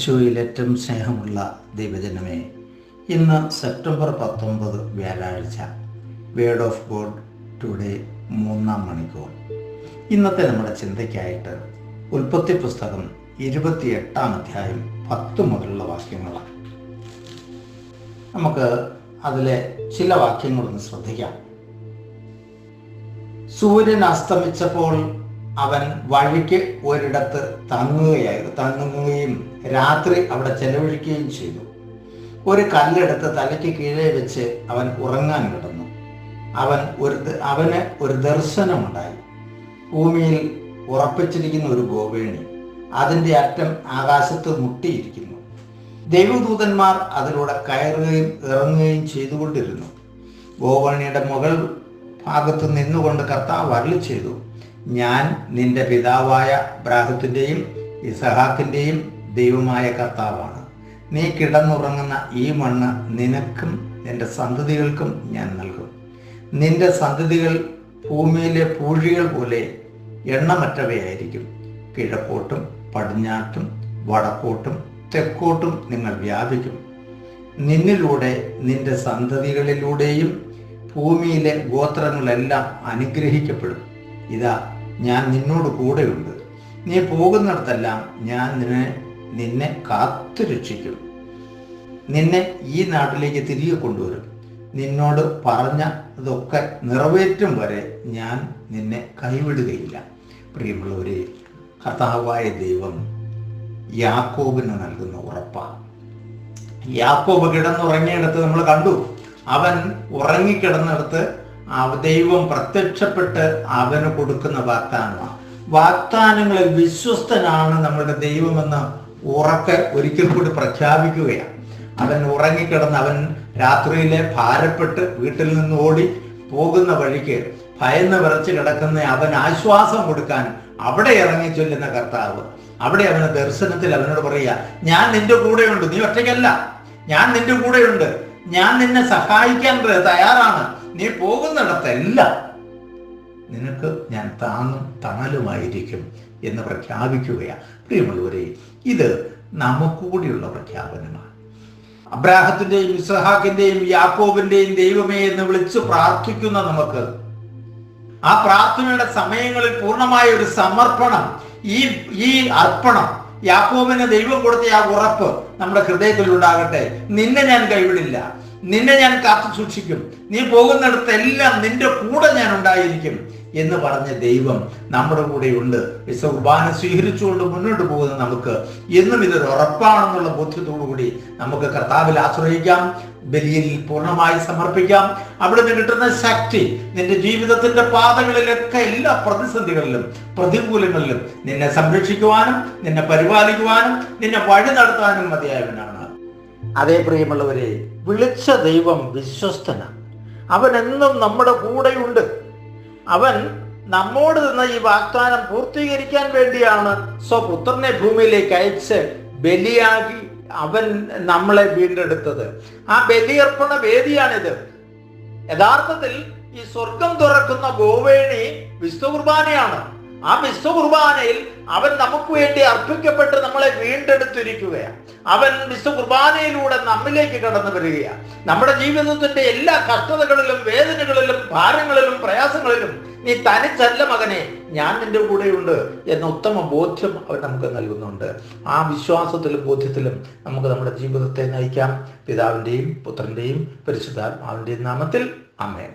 ഈശോയിൽ ഏറ്റവും സ്നേഹമുള്ള ദൈവജനമേ, ഇന്ന് സെപ്റ്റംബർ 19 വ്യാഴാഴ്ച, വേർഡ് ഓഫ് ഗോഡ് ടുഡേ 3-ാം മണിക്കൂർ. ഇന്നത്തെ നമ്മുടെ ചിന്തയ്ക്കായിട്ട് ഉൽപ്പത്തി പുസ്തകം 28-ാം അധ്യായം 10 മുതലുള്ള വാക്യങ്ങളാണ്. നമുക്ക് അതിലെ ചില വാക്യങ്ങളൊന്ന് ശ്രദ്ധിക്കാം. സൂര്യൻ അസ്തമിച്ചപ്പോൾ അവൻ വഴിക്ക് ഒരിടത്ത് തങ്ങുകയും രാത്രി അവിടെ ചെലവഴിക്കുകയും ചെയ്തു. ഒരു കല്ലെടുത്ത് തലയ്ക്ക് കീഴേ വെച്ച് അവൻ ഉറങ്ങാൻ കിടന്നു. അവന് ഒരു ദർശനമുണ്ടായി. ഭൂമിയിൽ ഉറപ്പിച്ചിരിക്കുന്ന ഒരു ഗോവേണി, അതിൻ്റെ അറ്റം ആകാശത്ത് മുട്ടിയിരിക്കുന്നു. ദൈവദൂതന്മാർ അതിലൂടെ കയറുകയും ഇറങ്ങുകയും ചെയ്തുകൊണ്ടിരുന്നു. ഗോവേണിയുടെ മുകൾ ഭാഗത്ത് നിന്നുകൊണ്ട് കർത്താവ് അരുളി ചെയ്തു, ഞാൻ നിന്റെ പിതാവായ അബ്രാഹത്തിൻ്റെയും ഇസഹാക്കിൻ്റെയും ദൈവമായ കർത്താവാണ്. നീ കിടന്നുറങ്ങുന്ന ഈ മണ്ണ് നിനക്കും നിന്റെ സന്തതികൾക്കും ഞാൻ നൽകും. നിന്റെ സന്തതികൾ ഭൂമിയിലെ പൂഴികൾ പോലെ എണ്ണമറ്റവയായിരിക്കും. കിഴക്കോട്ടും പടിഞ്ഞാട്ടും വടക്കോട്ടും തെക്കോട്ടും നിങ്ങൾ വ്യാപിക്കും. നിന്നിലൂടെ നിന്റെ സന്തതികളിലൂടെയും ഭൂമിയിലെ ഗോത്രങ്ങളെല്ലാം അനുഗ്രഹിക്കപ്പെടും. ഇതാ, ഞാൻ നിന്നോട് കൂടെയുണ്ട്. നീ പോകുന്നിടത്തെല്ലാം ഞാൻ നിന്നെ കാത്തുരക്ഷിക്കും. നിന്നെ ഈ നാട്ടിലേക്ക് തിരികെ കൊണ്ടുവരും. നിന്നോട് പറഞ്ഞതൊക്കെ നിറവേറ്റും വരെ ഞാൻ നിന്നെ കൈവിടുകയില്ല. പ്രിയമുള്ളവരെ, കർത്താവായ ദൈവം യാക്കോബിന് നൽകുന്ന ഉറപ്പാണ്. യാക്കോബ് കിടന്നുറങ്ങിയിടത്ത് നമ്മൾ കണ്ടു. അവൻ ഉറങ്ങിക്കിടന്നിടത്ത് ദൈവം പ്രത്യക്ഷപ്പെട്ട് അവന് കൊടുക്കുന്ന വാഗ്ദാനമാണ്. വാഗ്ദാനങ്ങളിൽ വിശ്വസ്തനാണ് നമ്മുടെ ദൈവമെന്ന് ഉറക്കെ ഒരിക്കൽ കൂടി പ്രഖ്യാപിക്കുകയാണ്. അവൻ ഉറങ്ങിക്കിടന്ന് അവൻ രാത്രിയിലെ ഭാരപ്പെട്ട് വീട്ടിൽ നിന്ന് ഓടി പോകുന്ന വഴിക്ക് ഭയന്ന് വിറച്ച് കിടക്കുന്ന അവൻ ആശ്വാസം കൊടുക്കാൻ അവിടെ ഇറങ്ങി ചൊല്ലുന്ന കർത്താവ് അവിടെ അവന് ദർശനത്തിൽ അവനോട് പറയുക, ഞാൻ നിന്റെ കൂടെയുണ്ട്, നീ ഒറ്റയ്ക്കല്ല, ഞാൻ നിന്റെ കൂടെയുണ്ട്, ഞാൻ നിന്നെ സഹായിക്കാൻ തയ്യാറാണ്. നീ പോകുന്നിടത്തെല്ലാം നിനക്ക് ഞാൻ താങ്ങും തണലുമായിരിക്കും എന്ന് പ്രഖ്യാപിക്കുകയാണ്. പ്രിയമുള്ളവരെ, ഇത് നമുക്ക് കൂടിയുള്ള പ്രഖ്യാപനമാണ്. അബ്രാഹത്തിന്റെയും ഇസഹാക്കിന്റെയും യാക്കോബിന്റെയും ദൈവമേ എന്ന് വിളിച്ച് പ്രാർത്ഥിക്കുന്ന നമുക്ക് ആ പ്രാർത്ഥനയുടെ സമയങ്ങളിൽ പൂർണ്ണമായ ഒരു സമർപ്പണം, ഈ അർപ്പണം, യാക്കോബിന് ദൈവം കൊടുത്ത ആ ഉറപ്പ് നമ്മുടെ ഹൃദയത്തിൽ ഉണ്ടാകട്ടെ. നിന്നെ ഞാൻ കൈവിടില്ല, നിന്നെ ഞാൻ കാത്തു സൂക്ഷിക്കും, നീ പോകുന്നിടത്തെല്ലാം നിന്റെ കൂടെ ഞാൻ ഉണ്ടായിരിക്കും എന്ന് പറഞ്ഞ ദൈവം നമ്മുടെ കൂടെയുണ്ട്. വിശുദ്ധ കുർബാന സ്വീകരിച്ചുകൊണ്ട് മുന്നോട്ട് പോകുന്ന നമുക്ക് എന്നും ഇതൊരു ഉറപ്പാണെന്നുള്ള ബോധ്യത്തോടു കൂടി നമുക്ക് കർത്താവിൽ ആശ്രയിക്കാം, ബലിയിൽ പൂർണ്ണമായി സമർപ്പിക്കാം. അവിടെ നിന്ന് കിട്ടുന്ന ശക്തി നിന്റെ ജീവിതത്തിന്റെ പാതകളിലൊക്കെ എല്ലാ പ്രതിസന്ധികളിലും പ്രതികൂലങ്ങളിലും നിന്നെ സംരക്ഷിക്കുവാനും നിന്നെ പരിപാലിക്കുവാനും നിന്നെ വഴി നടത്താനും മതിയായവനാണ്. അതേ പ്രിയമുള്ളവരെ, വിളിച്ച ദൈവം വിശ്വസ്തനാണ്. അവൻ എന്നും നമ്മുടെ കൂടെയുണ്ട്. അവൻ നമ്മോട് തന്ന ഈ വാഗ്ദാനം പൂർത്തീകരിക്കാൻ വേണ്ടിയാണ് സ്വപുത്രനെ ഭൂമിയിലേക്ക് അയച്ച് ബലിയാക്കി അവൻ നമ്മളെ വീണ്ടെടുത്തത്. ആ ബലിയർപ്പണ വേദിയാണിത്. യഥാർത്ഥത്തിൽ ഈ സ്വർഗം തുറക്കുന്ന ഗോവേണി വിശുദ്ധ കുർബാനയാണ്. ആ വിശുദ്ധ കുർബാനയിൽ അവൻ നമുക്ക് വേണ്ടി അർപ്പിക്കപ്പെട്ട് നമ്മളെ വീണ്ടെടുത്തിരിക്കുകയാണ്. അവൻ വിശുദ്ധ കുർബാനയിലൂടെ നമ്മിലേക്ക് കടന്നു വരികയാണ്. നമ്മുടെ ജീവിതത്തിന്റെ എല്ലാ കഷ്ടതകളിലും വേദനകളിലും ഭാരങ്ങളിലും പ്രയാസങ്ങളിലും നീ തനിച്ചല്ല മകനെ, ഞാൻ നിന്റെ കൂടെയുണ്ട് എന്ന ഉത്തമ ബോധ്യം അവൻ നമുക്ക് നൽകുന്നുണ്ട്. ആ വിശ്വാസത്തിലും ബോധ്യത്തിലും നമുക്ക് നമ്മുടെ ജീവിതത്തെ നയിക്കാം. പിതാവിൻ്റെയും പുത്രൻ്റെയും പരിശുദ്ധാത്മാവിൻ്റെയും നാമത്തിൽ ആമേൻ.